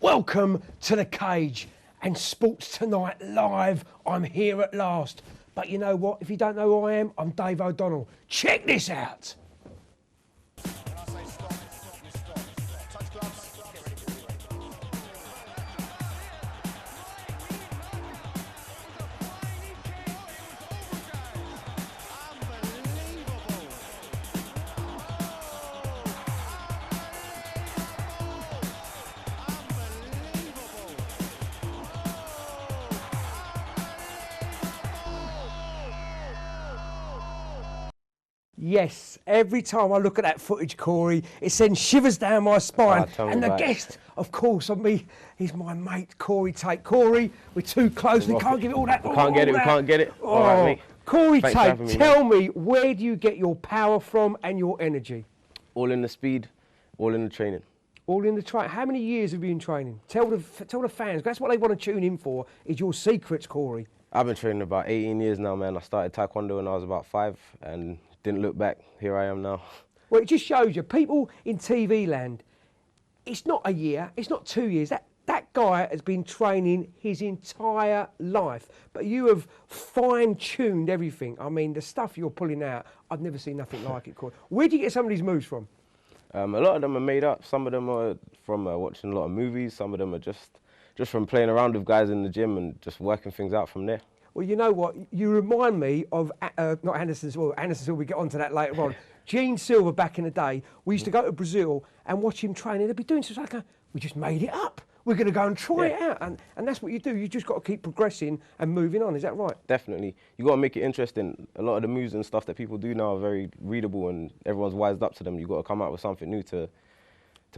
Welcome to the cage and Sports Tonight live. I'm here at last. But you know what? If you don't know who I am, I'm Dave O'Donnell. Check this out. Yes, every time I look at that footage, Cory, it sends shivers down my spine. And the guest, of course, of me, is my mate, Cory Tate. Cory, we're too close. We can't give it all that. We can't get it. Oh. All right, mate. Cory Tate, tell me, where do you get your power from and your energy? All in the speed, all in the training. All in the training. How many years have you been training? Tell the fans. That's what they want to tune in for, is your secrets, Cory. I've been training about 18 years now, man. I started Taekwondo when I was about 5 and didn't look back. Here I am now. Well, it just shows you, people in TV land, it's not a year, it's not 2 years. That guy has been training his entire life. But you have fine-tuned everything. I mean, the stuff you're pulling out, I've never seen nothing like it, Cory. Where do you get some of these moves from? A lot of them are made up. Some of them are from watching a lot of movies. Some of them are just from playing around with guys in the gym and just working things out from there. Well, you know what? You remind me of, not Anderson Silva, Anderson Silva, we get onto that later on. Gene Silva back in the day, we used to go to Brazil and watch him training. They'd be doing something like, we just made it up. We're going to go and try it out. And that's what you do. You just got to keep progressing and moving on. Is that right? Definitely. You got to make it interesting. A lot of the moves and stuff that people do now are very readable and everyone's wised up to them. You've got to come out with something new to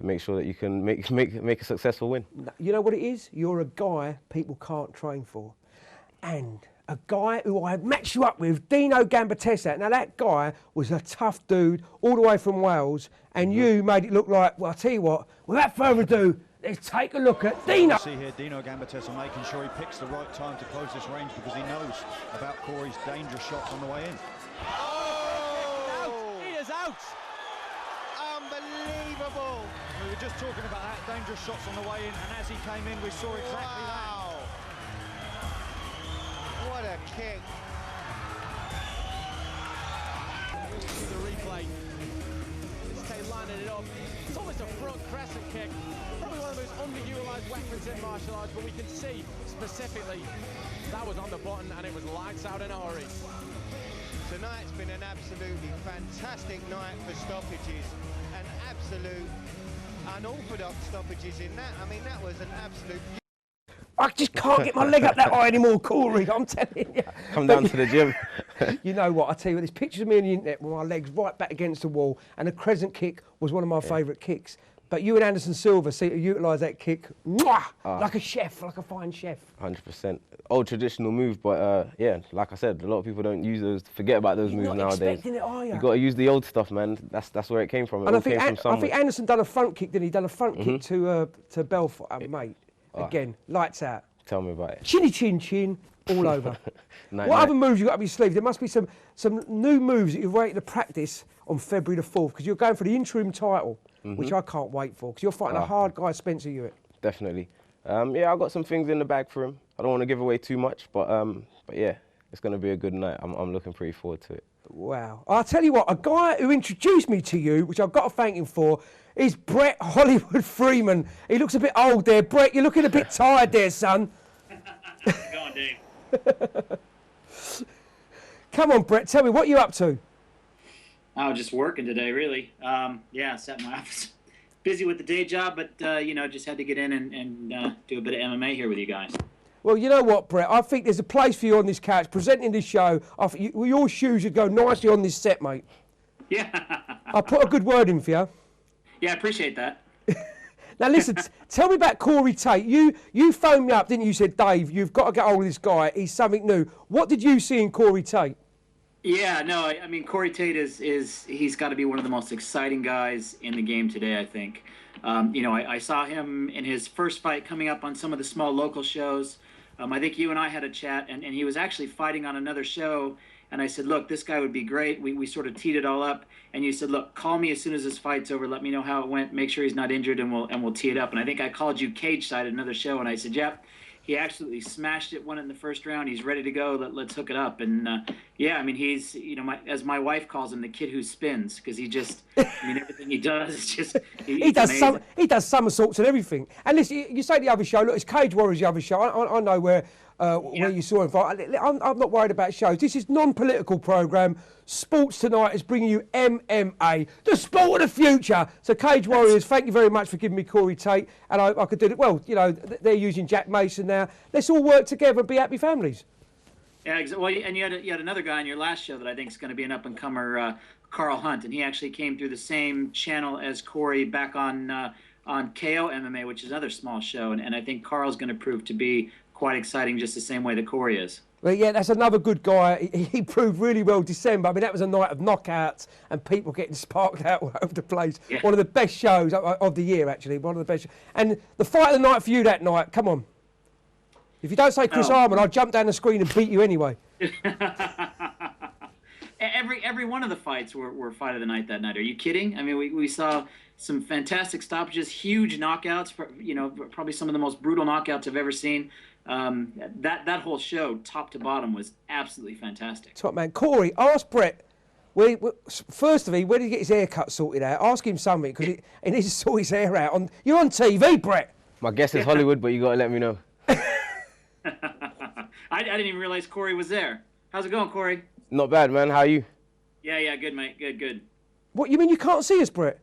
make sure that you can make a successful win. You know what it is? You're a guy people can't train for. And a guy who I matched you up with, Dino Gambitesa. Now that guy was a tough dude all the way from Wales, and you made it look like, well, I'll tell you what, without further ado, let's take a look at Dino. See here, Dino Gambitesa making sure he picks the right time to close this range because he knows about Cory's dangerous shots on the way in. Oh! He is out! Unbelievable! We were just talking about that, dangerous shots on the way in, and as he came in, we saw exactly that. What a kick. The replay. This Tate lining it up. It's almost a front crescent kick. Probably one of the most underutilised weapons in martial arts, but we can see specifically that was on the button and it was lights out in a hurry. Tonight's been an absolutely fantastic night for stoppages. An absolute unorthodox stoppages in that. I mean, that was an absolute... I just can't get my leg up that high anymore, Cory, I'm telling you. Come down to the gym. You know what, I tell you what, there's pictures of me on the internet with my legs right back against the wall, and the crescent kick was one of my favourite kicks. But you and Anderson Silva seem to utilise that kick like a chef, like a fine chef. 100%. Old traditional move, but yeah, like I said, a lot of people don't use those, forget about those moves nowadays. You're not expecting it, are you? You've got to use the old stuff, man. That's where it came from. And I think Anderson done a front kick, didn't he? Done a front kick to Belfort, mate. Again, lights out. Tell me about it. Chinny chin chin, all over. What other moves you got up your sleeve? There must be some new moves that you're waiting to practice on February the 4th, because you're going for the interim title, which I can't wait for, because you're fighting a hard guy, Spencer Hewitt. Definitely. Yeah, I've got some things in the bag for him. I don't want to give away too much, but yeah, it's going to be a good night. I'm looking pretty forward to it. Wow. I'll tell you what, a guy who introduced me to you, which I've got to thank him for, is Bret Hollywood Freeman. He looks a bit old there. Bret, you're looking a bit tired there, son. Go on, Dave. Come on, Bret, tell me, what you up to? I was just working today, really. Yeah, sat in my office. Busy with the day job, but, you know, just had to get in and do a bit of MMA here with you guys. Well, you know what, Bret? I think there's a place for you on this couch, presenting this show. Your shoes would go nicely on this set, mate. Yeah. I'll put a good word in for you. Yeah, I appreciate that. Now, listen, tell me about Cory Tate. You phoned me up, didn't you? You said, Dave, you've got to get hold of this guy. He's something new. What did you see in Cory Tate? Yeah, no, I mean, Cory Tate he's got to be one of the most exciting guys in the game today, I think. You know, I saw him in his first fight coming up on some of the small local shows. I think you and I had a chat, and he was actually fighting on another show. And I said, look, this guy would be great. We sort of teed it all up. And you said, look, call me as soon as this fight's over. Let me know how it went. Make sure he's not injured, and we'll tee it up. And I think I called you cage side at another show, and I said, yep. He absolutely smashed it, won it in the first round. He's ready to go. Let's hook it up. And yeah, I mean, he's, you know, as my wife calls him, the kid who spins, because he just, I mean, everything he does is just. He does somersaults and everything. And listen, you say the other show. Look, it's Cage Warriors, the other show. I know where you saw him fight. I'm not worried about shows. This is non-political programme. Sports Tonight is bringing you MMA, the sport of the future. So Cage Warriors, thank you very much for giving me Cory Tate. And I could do it. Well, you know, they're using Jack Mason now. Let's all work together and be happy families. Yeah, exactly. Well, and you had another guy on your last show that I think is going to be an up-and-comer, Carl Hunt, and he actually came through the same channel as Cory back on KO MMA, which is another small show. And I think Carl's going to prove to be quite exciting, just the same way that Cory is. Well, yeah, that's another good guy. He proved really well December. I mean, that was a night of knockouts and people getting sparked out all over the place. Yeah. One of the best shows of the year, actually. One of the best. And the fight of the night for you that night, come on. If you don't say Chris Harmon, I'll jump down the screen and beat you anyway. Every one of the fights were fight of the night that night. Are you kidding? I mean, we saw some fantastic stoppages, huge knockouts, you know, probably some of the most brutal knockouts I've ever seen. That whole show, top to bottom, was absolutely fantastic. Top man. Cory, ask Bret, first of all, where did he get his haircut sorted out? Ask him something, because he needs to sort his hair out. You're on TV, Bret. My guess is Hollywood, but you got to let me know. I didn't even realize Cory was there. How's it going, Cory? Not bad, man. How are you? Yeah, good, mate. Good. What, you mean you can't see us, Bret?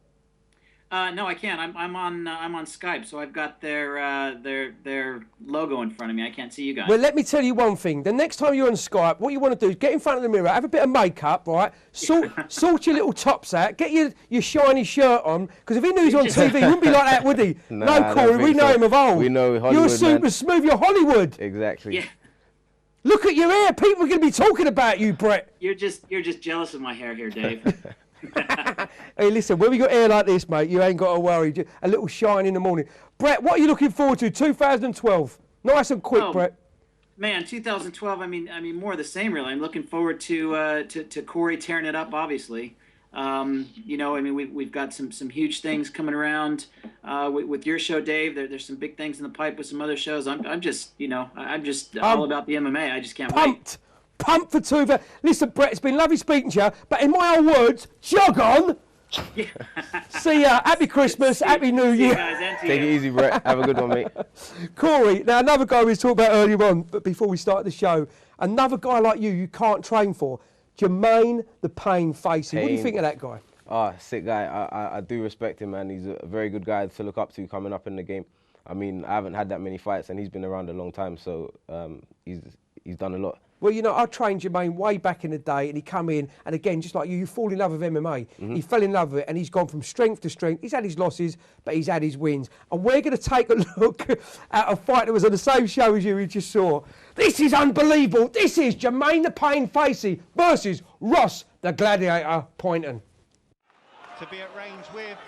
No, I can't. I'm on Skype, so I've got their logo in front of me. I can't see you guys. Well, let me tell you one thing. The next time you're on Skype, what you want to do is get in front of the mirror, have a bit of makeup, right? Sort your little tops out, get your shiny shirt on, because if he knew he was on TV, he wouldn't be like that, would he? No, Cory, we know him of old. We know Hollywood, you're super smooth. You're Hollywood. Exactly. Yeah. Look at your hair. People are going to be talking about you, Bret. You're just jealous of my hair here, Dave. Hey, listen, when we got hair like this, mate, you ain't got to worry. A little shine in the morning. Bret, what are you looking forward to? 2012. Nice and quick, Bret. Man, 2012. I mean, more of the same, really. I'm looking forward to Cory tearing it up, obviously. You know, I mean, we've got some huge things coming around with your show, Dave. There's some big things in the pipe with some other shows. I'm just all about the MMA. I just can't wait. Pumped for two. Listen, Bret, it's been lovely speaking to you, but in my own words, jog on. Yeah. See ya. Happy Christmas. Happy New Year. Take it easy, Bret. Have a good one, mate. Cory, now another guy we talked about earlier on, but before we start the show, another guy like you can't train for, Jermaine the Pain Facey. What do you think of that guy? Sick guy. I do respect him, man. He's a very good guy to look up to coming up in the game. I mean, I haven't had that many fights, and he's been around a long time, so he's done a lot. Well, you know, I trained Jermaine way back in the day, and he come in, and again, just like you fall in love with MMA. Mm-hmm. He fell in love with it, and he's gone from strength to strength. He's had his losses, but he's had his wins. And we're going to take a look at a fight that was on the same show as you just saw. This is unbelievable. This is Jermaine the Pain Facey versus Ross the Gladiator Poynton. To be at range with.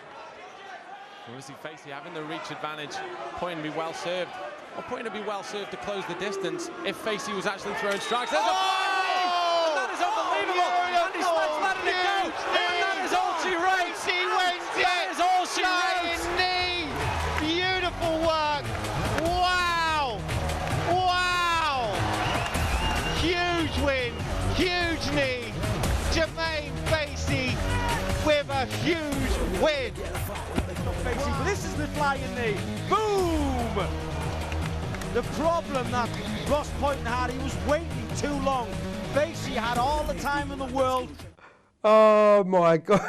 Obviously, Facey having the reach advantage. Poynton be well served. Or Poynton be well served to close the distance if Facey was actually throwing strikes. There's a fight! And that is unbelievable! And he's letting it go! And that is all she writes! She wins it! That is all she writes! Knee! Beautiful work! Wow! Wow! Huge win! Huge knee! Jermaine Facey with a huge win! Facey, but this is the flying knee. Boom! The problem that Ross Poynton had, he was waiting too long. Facey had all the time in the world. Oh my God.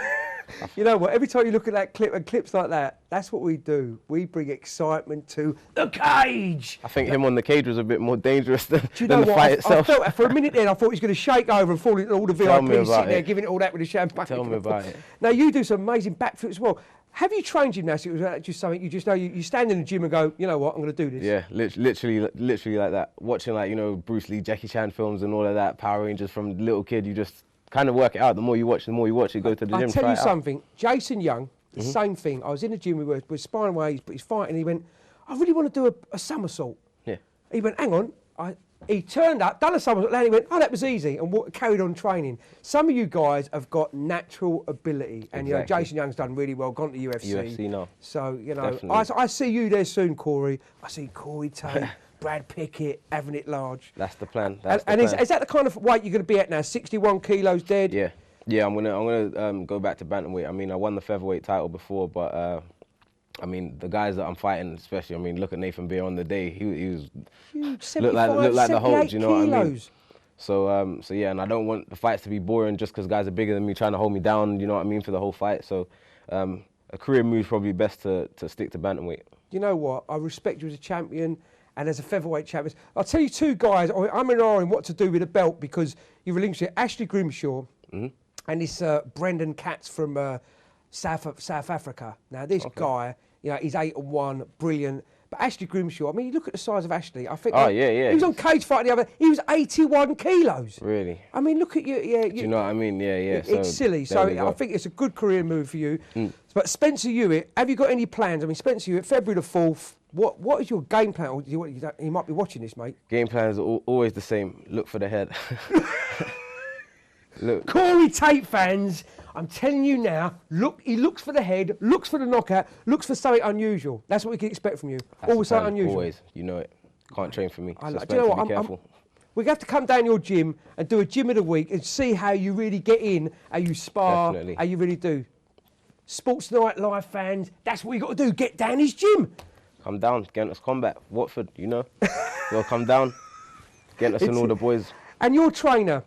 You know what, every time you look at that clip and clips like that, that's what we do. We bring excitement to the cage. I think him on the cage was a bit more dangerous than do you know the what? fight itself. I felt, for a minute then, I thought he was going to shake over and fall into all the VIPs sitting there giving it all that with the champagne. Tell me about it. Now, you do some amazing backflips as well. Have you trained gymnastics? Was that just something you just know? You stand in the gym and go, you know what, I'm going to do this. Yeah, literally like that. Watching, like, you know, Bruce Lee, Jackie Chan films and all of that, Power Rangers from little kid, you just kind of work it out. The more you watch, you go to the gym. I'll tell you something. Jason Young, the same thing. I was in the gym, we're sparring away, but he's fighting. He went, I really want to do a somersault. Yeah. He went, hang on, he turned up, done a somersault, and he went, oh, that was easy, and carried on training. Some of you guys have got natural ability, and you know, Jason Young's done really well, gone to UFC. UFC now. So, you know, I see you there soon, Cory. I see Cory Tate, Brad Pickett, having it large. That's the plan. Is that the kind of weight you're going to be at now? 61 kilos dead? Yeah. Yeah, I'm gonna go back to bantamweight. I mean, I won the featherweight title before, but I mean, the guys that I'm fighting, especially, I mean, look at Nathan Beer on the day. He was huge, looked like the Hulk, you know kilos. what I mean? So yeah, and I don't want the fights to be boring just because guys are bigger than me trying to hold me down, you know what I mean, for the whole fight. So a career move is probably best to stick to bantamweight. You know what? I respect you as a champion and as a featherweight champion. I'll tell you two guys, I'm in what to do with a belt because you relinquished it. Ashley Grimshaw and this Brendan Katz from South Africa. Now, this guy, you know, he's 8-1, brilliant. But Ashley Grimshaw, I mean, you look at the size of Ashley. I think. He was on Cage Fight the other. He was 81 kilos. Really? I mean, look at you. Yeah. Do you know what I mean? Yeah. It's silly. So I think it's a good career move for you. But Spencer Hewitt, have you got any plans? I mean, Spencer Hewitt, February the 4th. What is your game plan? He might be watching this, mate. Game plan is always the same. Look for the head. Look. Cory Tate fans, I'm telling you now, he looks for the head, looks for the knockout, looks for something unusual. That's what we can expect from you. Always something unusual. Always, you know it. Can't train for me. Do you know what? Be careful. We have to come down your gym and do a gym of the week and see how you really get in, how you spar, how you really do. Sports Night Live fans, that's what you got to do. Get down his gym. Come down, Gentis Combat, Watford, you know. You'll come down, Gentis and all the boys. And your trainer,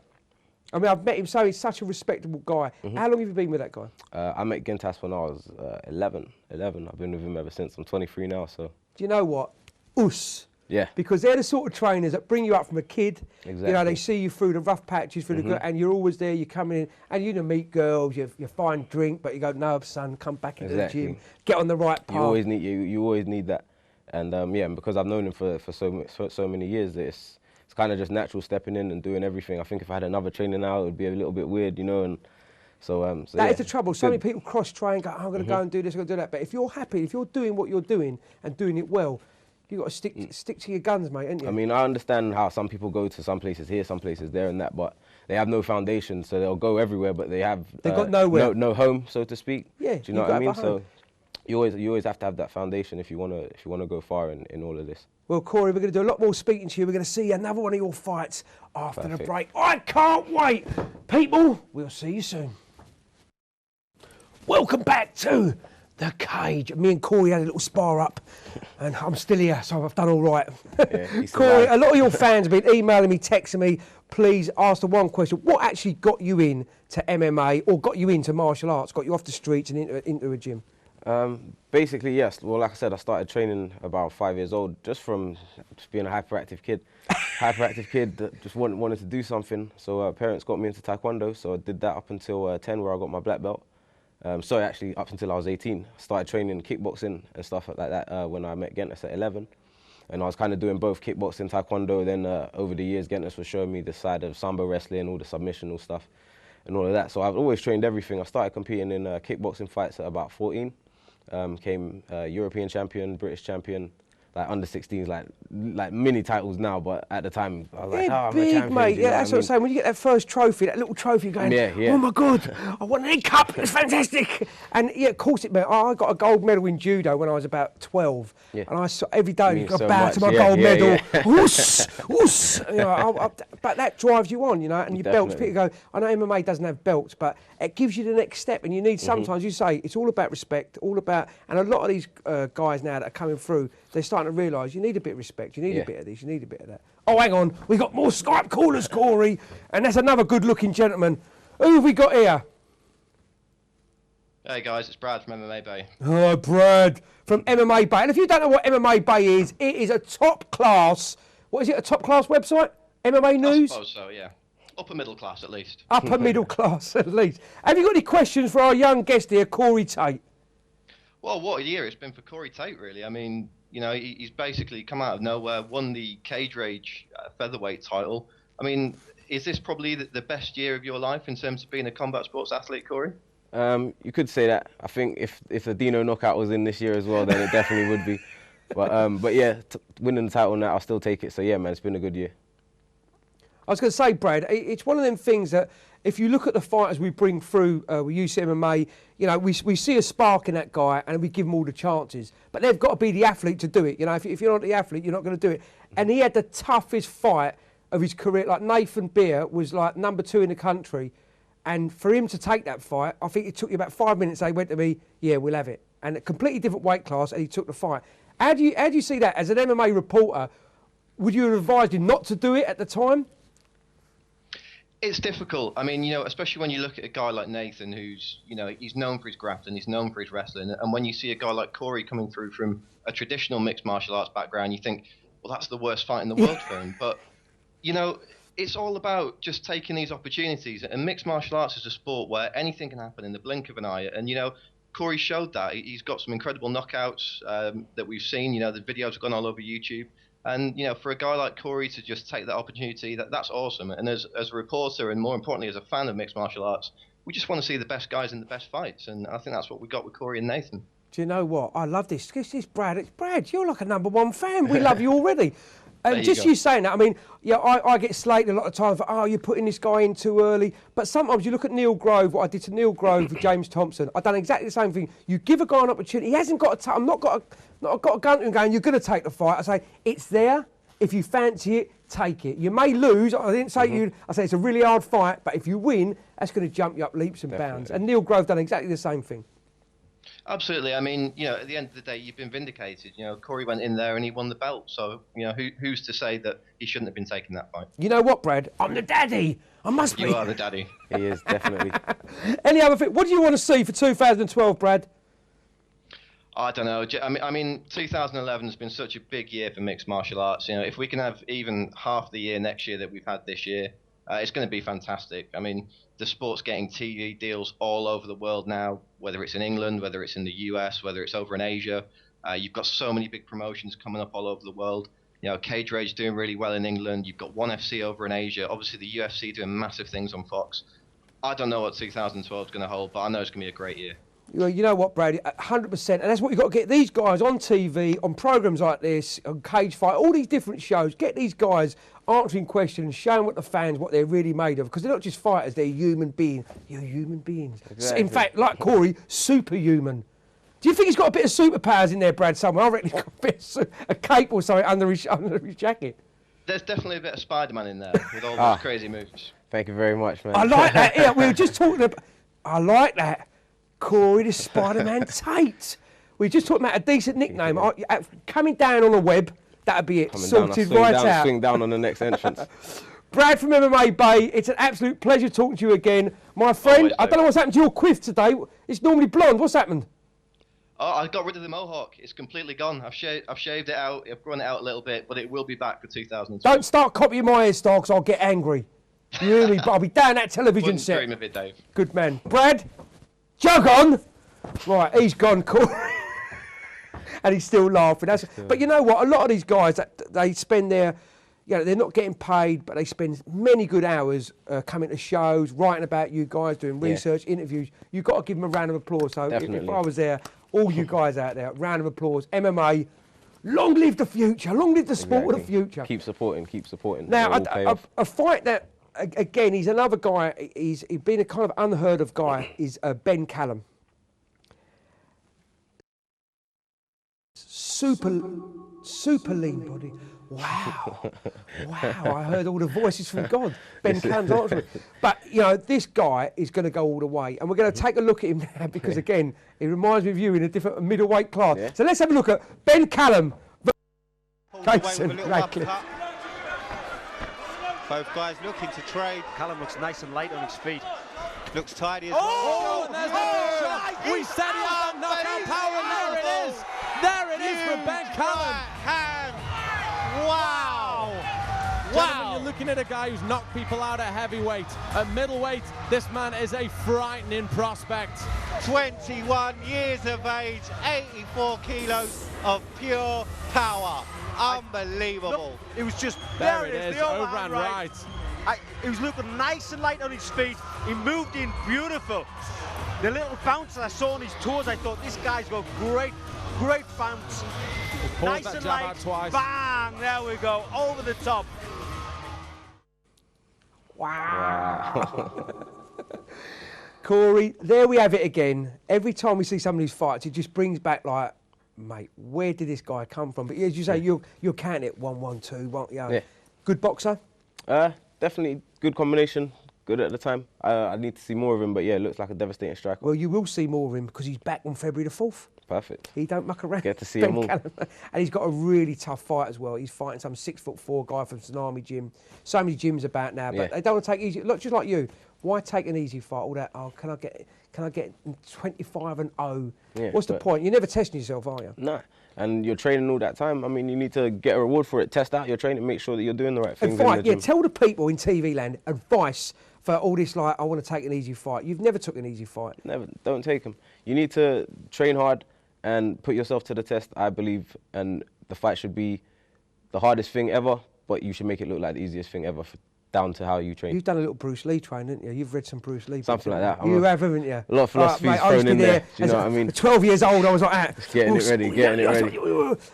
I mean, I've met him, so he's such a respectable guy. How long have you been with that guy? I met Gentas when I was 11. I've been with him ever since. I'm 23 now, so. Do you know what? Us. Yeah. Because they're the sort of trainers that bring you up from a kid. Exactly. You know, they see you through the rough patches, through the good, and you're always there, you're coming in, and you meet girls, you find drink, but you go, no, son, come back into the gym, get on the right path. You always need that. And yeah, and because I've known him for so many years, it's kind of just natural stepping in and doing everything. I think if I had another trainer now, it would be a little bit weird, you know. And so that is the trouble. So many people cross-train, go, I'm going to go and do this, I'm going to do that. But if you're happy, if you're doing what you're doing and doing it well, you've got to stick to your guns, mate, ain't you? I mean, I understand how some people go to some places here, some places there and that, but they have no foundation, so they'll go everywhere, but they've got nowhere. No home, so to speak. Yeah, do you know what I mean? So you always have to have that foundation if you want to go far in all of this. Well, Cory, we're going to do a lot more speaking to you. We're going to see another one of your fights after the break. I can't wait. People, we'll see you soon. Welcome back to the cage. Me and Cory had a little spar up, and I'm still here, so I've done all right. Yeah, Cory, a lot of your fans have been emailing me, texting me. Please ask the one question. What actually got you in to MMA or got you into martial arts, got you off the streets and into a gym? Basically, yes. Well, like I said, I started training about 5 years old, just being a hyperactive kid. That just wanted to do something. So parents got me into Taekwondo, so I did that up until 10, where I got my black belt. Sorry, actually, up until I was 18. I started training kickboxing and stuff like that when I met Gentis at 11. And I was kind of doing both kickboxing, Taekwondo. Then over the years, Gentis was showing me the side of Sambo wrestling, all the submissional stuff and all of that. So I've always trained everything. I started competing in kickboxing fights at about 14. Came European champion, British champion, like under 16s, like mini titles now, but at the time I was like, oh, I'm a champion. Mate. Yeah, that's what I'm saying. When you get that first trophy, that little trophy, you're going, oh my God, I won an egg cup, it's fantastic. And yeah, of course it meant, I got a gold medal in judo when I was about 12. Yeah. And I saw every day I bow to my gold medal. Whoosh, whoosh. You know, but that drives you on, you know, and your belts, people go, I know MMA doesn't have belts, but it gives you the next step. And you need, sometimes you say, it's all about respect, all about, and a lot of these guys now that are coming through, they're starting to realise you need a bit of respect, you need a bit of this, you need a bit of that. Oh, hang on, we got more Skype callers, Cory, and that's another good-looking gentleman. Who have we got here? Hey guys, it's Brad from MMA Bay. Oh, Brad from MMA Bay. And if you don't know what MMA Bay is, it is a top-class, what is it, a top-class website? MMA News? I suppose so, yeah. Upper middle class, at least. Upper middle class, at least. Have you got any questions for our young guest here, Cory Tate? Well, what a year it's been for Cory Tate, really. I mean, you know, he's basically come out of nowhere, won the Cage Rage featherweight title. I mean, is this probably the best year of your life in terms of being a combat sports athlete, Cory? You could say that. I think if the Dino knockout was in this year as well, then it definitely would be. But yeah, winning the title now, I'll still take it. So yeah, man, it's been a good year. I was going to say, Brad, it's one of them things that if you look at the fighters we bring through with UK MMA, you know, we see a spark in that guy and we give them all the chances. But they've got to be the athlete to do it. You know, if you're not the athlete, you're not going to do it. And he had the toughest fight of his career. Like Nathan Beer was like #2 in the country. And for him to take that fight, I think it took you about 5 minutes. They went to me, yeah, we'll have it. And a completely different weight class, and he took the fight. How do you see that as an MMA reporter? Would you have advised him not to do it at the time? It's difficult. I mean, you know, especially when you look at a guy like Nathan, who's, you know, he's known for his grappling, he's known for his wrestling. And when you see a guy like Cory coming through from a traditional mixed martial arts background, you think, well, that's the worst fight in the world for him. But, you know, it's all about just taking these opportunities. And mixed martial arts is a sport where anything can happen in the blink of an eye. And, you know, Cory showed that. He's got some incredible knockouts that we've seen. You know, the videos have gone all over YouTube. And, you know, for a guy like Cory to just take that opportunity, that's awesome. And as a reporter and more importantly as a fan of mixed martial arts, we just want to see the best guys in the best fights. And I think that's what we got with Cory and Nathan. Do you know what? I love this. This is Brad. It's Brad, you're like a #1 fan. We love you already. And just you saying that, I mean, yeah, I get slated a lot of times for, oh, you're putting this guy in too early. But sometimes you look at Neil Grove, what I did to Neil Grove with James Thompson. I've done exactly the same thing. You give a guy an opportunity. He hasn't got I've not got a gun to him going, you're going to take the fight. I say, it's there. If you fancy it, take it. You may lose. I didn't say you. I say it's a really hard fight, but if you win, that's going to jump you up leaps and bounds. And Neil Grove done exactly the same thing. Absolutely. I mean, you know, at the end of the day, you've been vindicated. You know, Cory went in there and he won the belt. So, you know, who's to say that he shouldn't have been taking that fight? You know what, Brad? I'm the daddy. I must be. You are the daddy. He is, definitely. Any other thing? What do you want to see for 2012, Brad? I don't know. I mean, 2011 has been such a big year for mixed martial arts. You know, if we can have even half the year next year that we've had this year, it's going to be fantastic. I mean, the sport's getting TV deals all over the world now, whether it's in England, whether it's in the US, whether it's over in Asia. You've got so many big promotions coming up all over the world. You know, Cage Rage doing really well in England. You've got ONE FC over in Asia. Obviously, the UFC doing massive things on Fox. I don't know what 2012 is going to hold, but I know it's going to be a great year. Well, you know what, Brad? 100%. And that's what you've got to get these guys on TV, on programmes like this, on Cage Fight, all these different shows. Get these guys answering questions, showing what the fans, what they're really made of. Because they're not just fighters, they're human beings. You're human beings. Exactly. In fact, like Cory, superhuman. Do you think he's got a bit of superpowers in there, Brad, somewhere? I reckon he's got a bit of a cape or something under his jacket. There's definitely a bit of Spider-Man in there with all those crazy moves. Thank you very much, man. I like that. Yeah, we were just talking about... I like that. Cory the Spider-Man Tate. We were just talking about a decent nickname. Coming down on the web, that'd be it. Coming sorted down, right out. Swing down on the next entrance. Brad from MMA Bay, it's an absolute pleasure talking to you again. My friend, I don't know what's happened to your quiff today. It's normally blonde. What's happened? Oh, I got rid of the mohawk. It's completely gone. I've shaved it out. I've grown it out a little bit, but it will be back for 2012. Don't start copying my hairstyle because I'll get angry. You hear me? But I'll be down that television set. Dream of it, Dave. Good man. Brad, jug on. Right, he's gone, Cory. And he's still laughing. But you know what? A lot of these guys, they spend their... You know, they're not getting paid, but they spend many good hours coming to shows, writing about you guys, doing research, interviews. You've got to give them a round of applause. So if I was there, all you guys out there, round of applause. MMA, long live the future, long live the sport of the future. Keep supporting, keep supporting. Now, a fight that, again, he's another guy, he's been a kind of unheard of guy, is Ben Callum. Super lean body. Wow. Wow, I heard all the voices from God. Ben Callum's answering. But, you know, this guy is going to go all the way. And we're going to take a look at him now because, again, it reminds me of you in a different middleweight class. Yeah. So let's have a look at Ben Callum. Jason Radcliffe. Both guys looking to trade. Callum looks nice and light on his feet. Looks tidy as well. Oh, and there's the big shot. We said he had knockout power, and there it is. There it is for Ben Callum. Wow! Gentlemen, you're looking at a guy who's knocked people out at heavyweight. At middleweight, this man is a frightening prospect. 21 years of age, 84 kilos of pure power. Unbelievable. Look, it was just... There it is, overhand right. He was looking nice and light on his feet. He moved in beautiful. The little bounce I saw on his toes, I thought, this guy's got great bounce. Nice and light. Bang! There we go. Over the top. Wow. Cory, there we have it again. Every time we see some of these fights, it just brings back like, mate, where did this guy come from? But as you say, you're counting it 1-1, 2-1. Yeah. Good boxer. Definitely good combination. Good at the time. I need to see more of him, but yeah, looks like a devastating striker. Well, you will see more of him because he's back on February the 4th. Perfect. He don't muck around. Get to see him all. And he's got a really tough fight as well. He's fighting some 6'4" guy from Tsunami Gym. So many gyms about now, but they don't want to take easy. Look, just like you. Why take an easy fight? All that. Oh, can I get 25-0? Yeah, what's the point? You're never testing yourself, are you? No. And you're training all that time. I mean, you need to get a reward for it. Test out your training. Make sure that you're doing the right things. Yeah, tell the people in TV land advice for all this, like, I want to take an easy fight. You've never took an easy fight. Never. Don't take them. You need to train hard and put yourself to the test, I believe. And the fight should be the hardest thing ever, but you should make it look like the easiest thing ever, down to how you train. You've done a little Bruce Lee training, haven't you? You've read some Bruce Lee. Something like that. You have, haven't you? A lot of philosophy thrown in there. Do you know what I mean? 12 years old, I was like that. Getting it ready.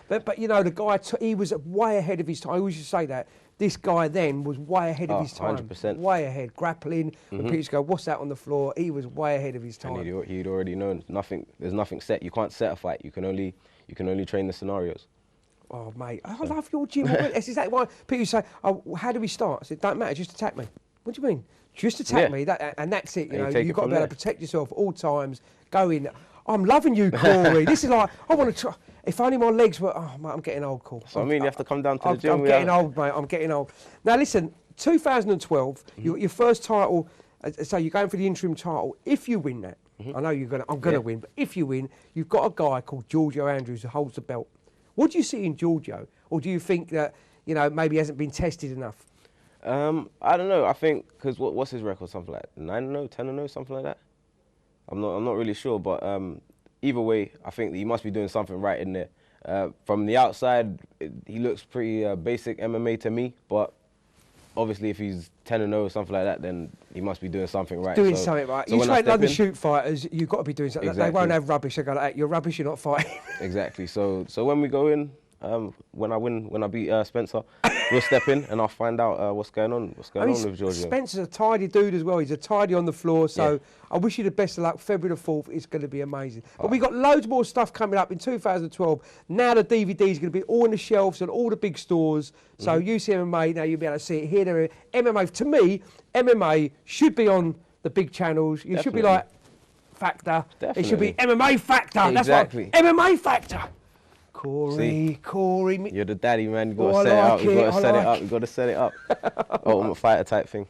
But you know, the guy, he was way ahead of his time. I always used to say that. This guy then was way ahead of his time. 100%. Way ahead. Grappling. When people used to go, what's that on the floor? He was way ahead of his time. And he'd already known. There's nothing set. You can't set a fight. You can only train the scenarios. Oh, mate, I love your gym. That's exactly why people say, oh, how do we start? I said, don't matter, just attack me. What do you mean? Just attack me, and that's it. You know, you've got to be able to protect yourself at all times. Go in. I'm loving you, Cory. This is like, I want to try. If only my legs were, oh, mate, I'm getting old, Cory. So, I mean, you have to come down to the gym. I'm getting old, mate. I'm getting old. Now, listen, 2012, your first title, so you're going for the interim title. If you win that, I know I'm going to win, but if you win, you've got a guy called Giorgio Andrews who holds the belt. What do you see in Giorgio? Or do you think that, you know, maybe he hasn't been tested enough? I don't know. I think, because what's his record? Something like 9-0, 10-0, something like that? I'm not really sure, but either way, I think that he must be doing something right in there. From the outside, he looks pretty basic MMA to me, but obviously if he's 10-0 or something like that, then he must be doing something right. Doing something right. You train London shoot fighters, you've got to be doing something. Exactly. They won't have rubbish. They go like, you're rubbish, you're not fighting. Exactly. So when we go in, when I beat Spencer, we'll step in and I'll find out what's going on. What's going on with Giorgio? Spencer's a tidy dude as well. He's a tidy on the floor. So I wish you the best of luck. February the 4th is going to be amazing. But we've got loads more stuff coming up in 2012. Now the DVD is going to be all in the shelves and all the big stores. So UC MMA, now you'll be able to see it here. There, MMA. To me, MMA should be on the big channels. You should be like Factor. Definitely. It should be MMA Factor. Exactly. That's what MMA Factor. Cory. You're the daddy, man. You've got to set it up. You've got to set it up. Ultimate fighter type thing.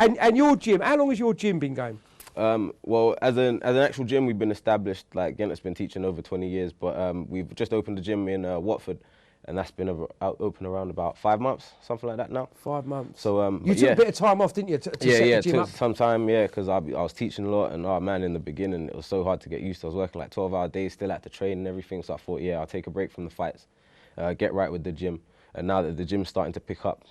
And your gym, how long has your gym been going? Well, as an actual gym, we've been established, like, Gent's been teaching over 20 years, but we've just opened a gym in Watford, and that's been open around about 5 months, something like that now. 5 months. So you took a bit of time off, didn't you, to set the gym up? Took some time, because I was teaching a lot, and oh man, in the beginning it was so hard to get used to. I was working like 12-hour days, still had to train and everything. So I thought, I'll take a break from the fights, get right with the gym. And now that the gym's starting to pick up,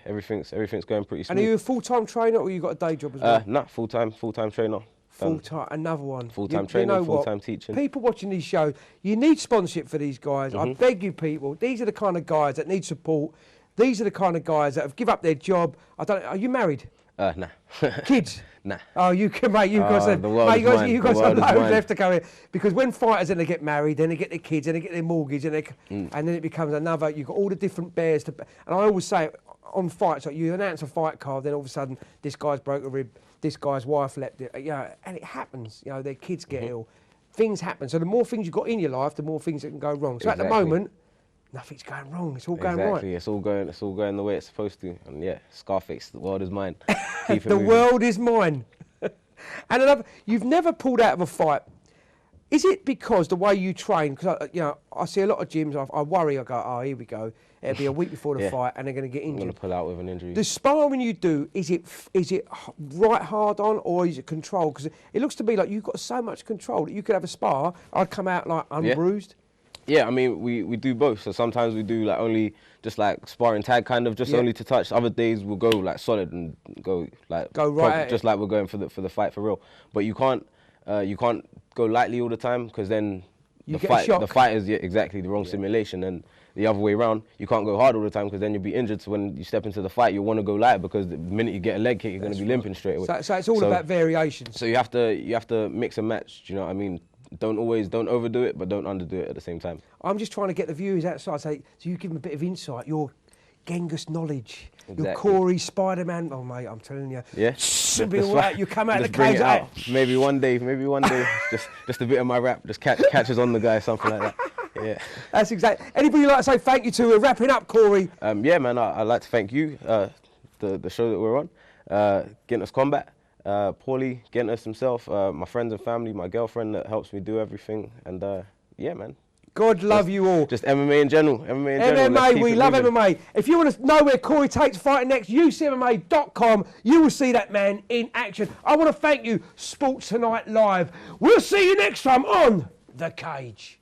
everything's going pretty smooth. And are you a full-time trainer, or you got a day job as well? Nah, full-time trainer. Full-time, another one. Full-time training, full-time teaching. People watching these shows, you need sponsorship for these guys. I beg you, people. These are the kind of guys that need support. These are the kind of guys that have give up their job. Are you married? Nah. Kids? Nah. Oh, you can, mate. You've got some loads left to go in. Because when fighters then they get married, then they get their kids, then they get their mortgage, and then it becomes another. You've got all the different bears to. And I always say on fights, like you announce a fight card, then all of a sudden this guy's broke a rib, this guy's wife left it. And it happens. Their kids get ill. Things happen. So the more things you've got in your life, the more things that can go wrong. So at the moment, nothing's going wrong. It's all going right. Exactly. It's all going the way it's supposed to. And Scarface, the world is mine. The world is mine. And you've never pulled out of a fight. Is it because the way you train? Because I see a lot of gyms. I worry. I go, oh, here we go. It'll be a week before the fight, and they're going to get injured. I'm going to pull out with an injury. The sparring you do, is it right hard on, or is it controlled? Because it looks to me like you've got so much control that you could have a spar. I'd come out like unbruised. Yeah, I mean, we do both. So sometimes we do like only just like sparring tag kind of, just only to touch. Other days we'll go like solid and go right, just like we're going for the fight for real. But you can't go lightly all the time, because then You get a shock. The fight is exactly the wrong simulation, and the other way around, you can't go hard all the time because then you'll be injured. So when you step into the fight, you want to go light because the minute you get a leg kick, you're going to be limping straight away. So it's all about variations. So you have to mix and match. Do you know what I mean? Don't overdo it, but don't underdo it at the same time. I'm just trying to get the viewers outside. So you give them a bit of insight. Your Genghis knowledge. Exactly. Your Cory, Spider-Man. Oh mate, I'm telling you. Yeah. You come out of the bring cage. it out. Maybe one day. just a bit of my rap. Just catches on the guy, something like that. Yeah. That's exactly. Anybody like to say thank you to? We're wrapping up, Cory. Yeah, man. I'd like to thank you, the show that we're on, Genghis Combat, Paulie, Genghis himself, my friends and family, my girlfriend that helps me do everything, and yeah, man. God love you all. Just MMA in general. MMA, we love MMA. If you want to know where Cory Tate's fighting next, ucmma.com. You will see that man in action. I want to thank you, Sports Tonight Live. We'll see you next time on The Cage.